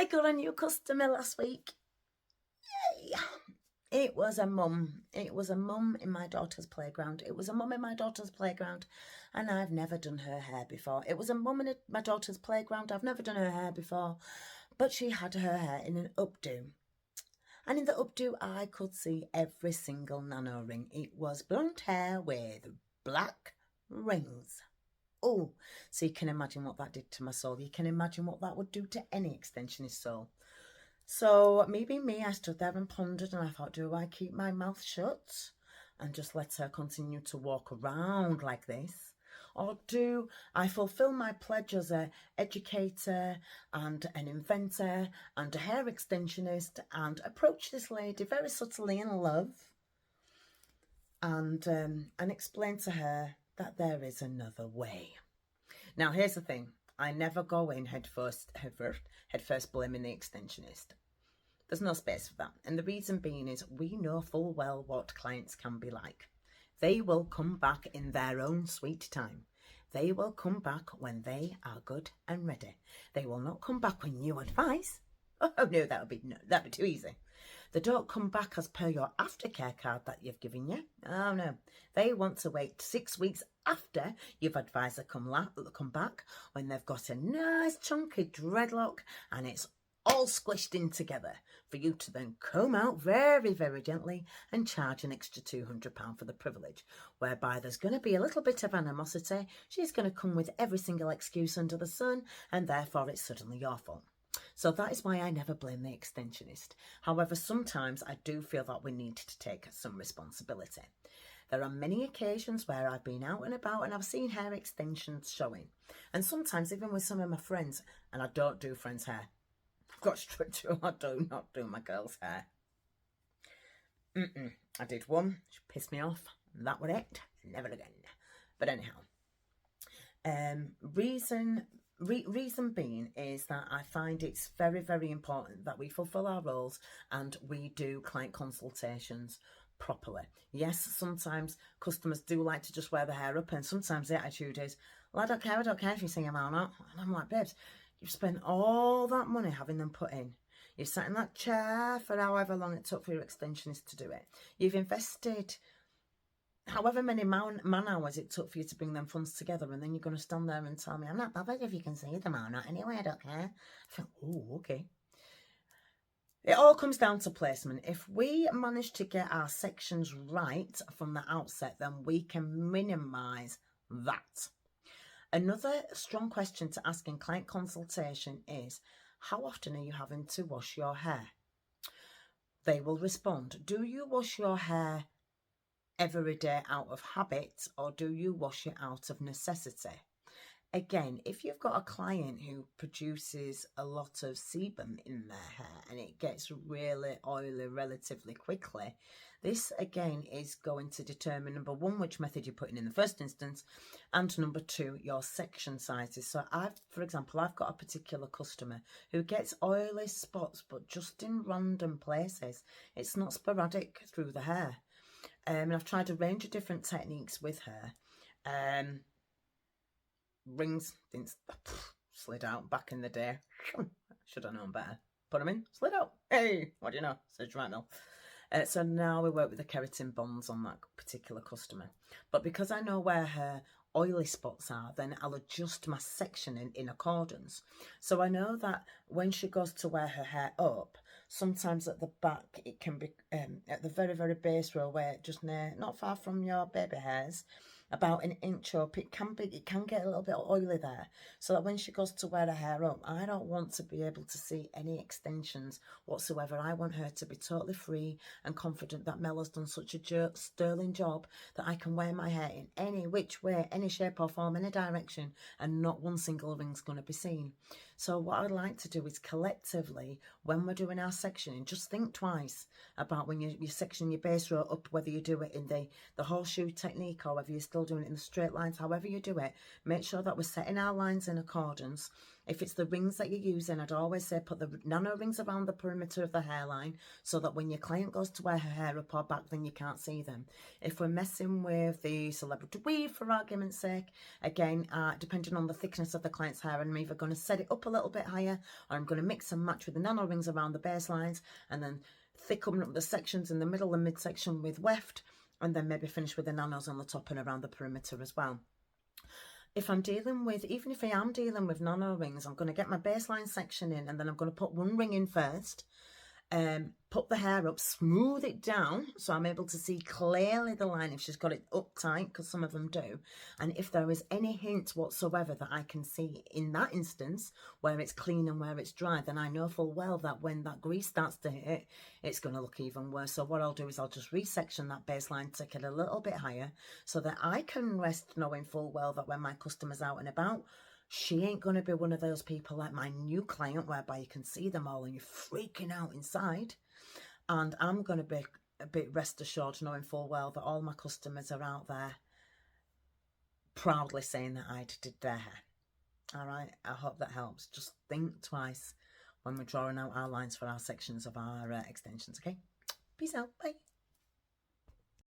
I got a new customer last week. Yay! It was a mum. It was a mum in my daughter's playground. It was a mum in my daughter's playground, and I've never done her hair before. It was a mum in my daughter's playground. I've never done her hair before, but she had her hair in an updo. And in the updo, I could see every single nano ring. It was blonde hair with black rings. Oh, so you can imagine what that did to my soul. You can imagine what that would do to any extensionist soul. So me being me, I stood there and pondered, and I thought, do I keep my mouth shut and just let her continue to walk around like this? Or do I fulfill my pledge as an educator and an inventor and a hair extensionist and approach this lady very subtly in love and explain to her that there is another way? Now, here's the thing. I never go in head first blaming the extensionist. There's no space for that. And the reason being is we know full well what clients can be like. They will come back in their own sweet time. They will come back when they are good and ready. They will not come back when you advise. Oh no, that'd be too easy. They don't come back as per your aftercare card that you've given you. Oh no, they want to wait 6 weeks after you've advised them come back when they've got a nice chunky dreadlock and it's all squished in together for you to then comb out very, very gently and charge an extra £200 for the privilege, whereby there's going to be a little bit of animosity. She's going to come with every single excuse under the sun, and therefore it's suddenly your fault. So that is why I never blame the extensionist. However, sometimes I do feel that we need to take some responsibility. There are many occasions where I've been out and about and I've seen hair extensions showing. And sometimes even with some of my friends, and I don't do friends' hair. I've got straight to, I do not do my girl's hair. I did one, she pissed me off, and that was it, never again. But anyhow, reason being is that I find it's very, very important that we fulfill our roles and we do client consultations properly. Yes, sometimes customers do like to just wear the hair up, and sometimes the attitude is, well, I don't care if you see them or not. And I'm like, babes, you've spent all that money having them put in. You've sat in that chair for however long it took for your extensionist to do it. You've invested however many man hours it took for you to bring them funds together, and then you're going to stand there and tell me, I'm not bothered if you can see them or not. Anyway, I don't care. I think, oh, okay. It all comes down to placement. If we manage to get our sections right from the outset, then we can minimise that. Another strong question to ask in client consultation is, how often are you having to wash your hair? They will respond, do you wash your hair every day out of habit, or do you wash it out of necessity? Again, if you've got a client who produces a lot of sebum in their hair and it gets really oily relatively quickly, this again is going to determine, number one, which method you're putting in the first instance, and number two, your section sizes. So for example, I've got a particular customer who gets oily spots, but just in random places. It's not sporadic through the hair. And I've tried a range of different techniques with her. Rings didn't slid out back in the day. Should have known better. Put them in, slid out. Hey, what do you know? Says right now. So now we work with the keratin bonds on that particular customer. But because I know where her oily spots are, then I'll adjust my section in accordance. So I know that when she goes to wear her hair up, sometimes at the back it can be at the very, very base row, where just not far from your baby hairs, about an inch up, it can get a little bit oily there, so that when she goes to wear her hair up, I don't want to be able to see any extensions whatsoever. I want her to be totally free and confident that Mel has done such a sterling job that I can wear my hair in any which way, any shape or form, any direction, and not one single ring's going to be seen. So what I'd like to do is collectively, when we're doing our sectioning, just think twice about when you're sectioning your base row up, whether you do it in the horseshoe technique or whether you're still doing it in the straight lines. However you do it, make sure that we're setting our lines in accordance If it's the rings that you're using, I'd always say put the nano rings around the perimeter of the hairline so that when your client goes to wear her hair up or back, then you can't see them. If we're messing with the celebrity weave, for argument's sake, again, depending on the thickness of the client's hair, I'm either going to set it up a little bit higher, or I'm going to mix and match with the nano rings around the baselines, and then thicken up the sections in the middle and midsection with weft, and then maybe finish with the nanos on the top and around the perimeter as well. If I'm dealing with, even if I am dealing with nano rings, I'm going to get my baseline section in, and then I'm going to put one ring in first, put the hair up, smooth it down so I'm able to see clearly the line if she's got it up tight, because some of them do. And if there is any hint whatsoever that I can see in that instance where it's clean and where it's dry, then I know full well that when that grease starts to hit, it's going to look even worse. So what I'll do is I'll just resection that baseline, take it a little bit higher so that I can rest knowing full well that when my customer's out and about, she ain't going to be one of those people like my new client whereby you can see them all and you're freaking out inside. And I'm going to be a bit rest assured knowing full well that all my customers are out there proudly saying that I did their hair. All right, I hope that helps. Just think twice when we're drawing out our lines for our sections of our extensions, okay? Peace out, bye.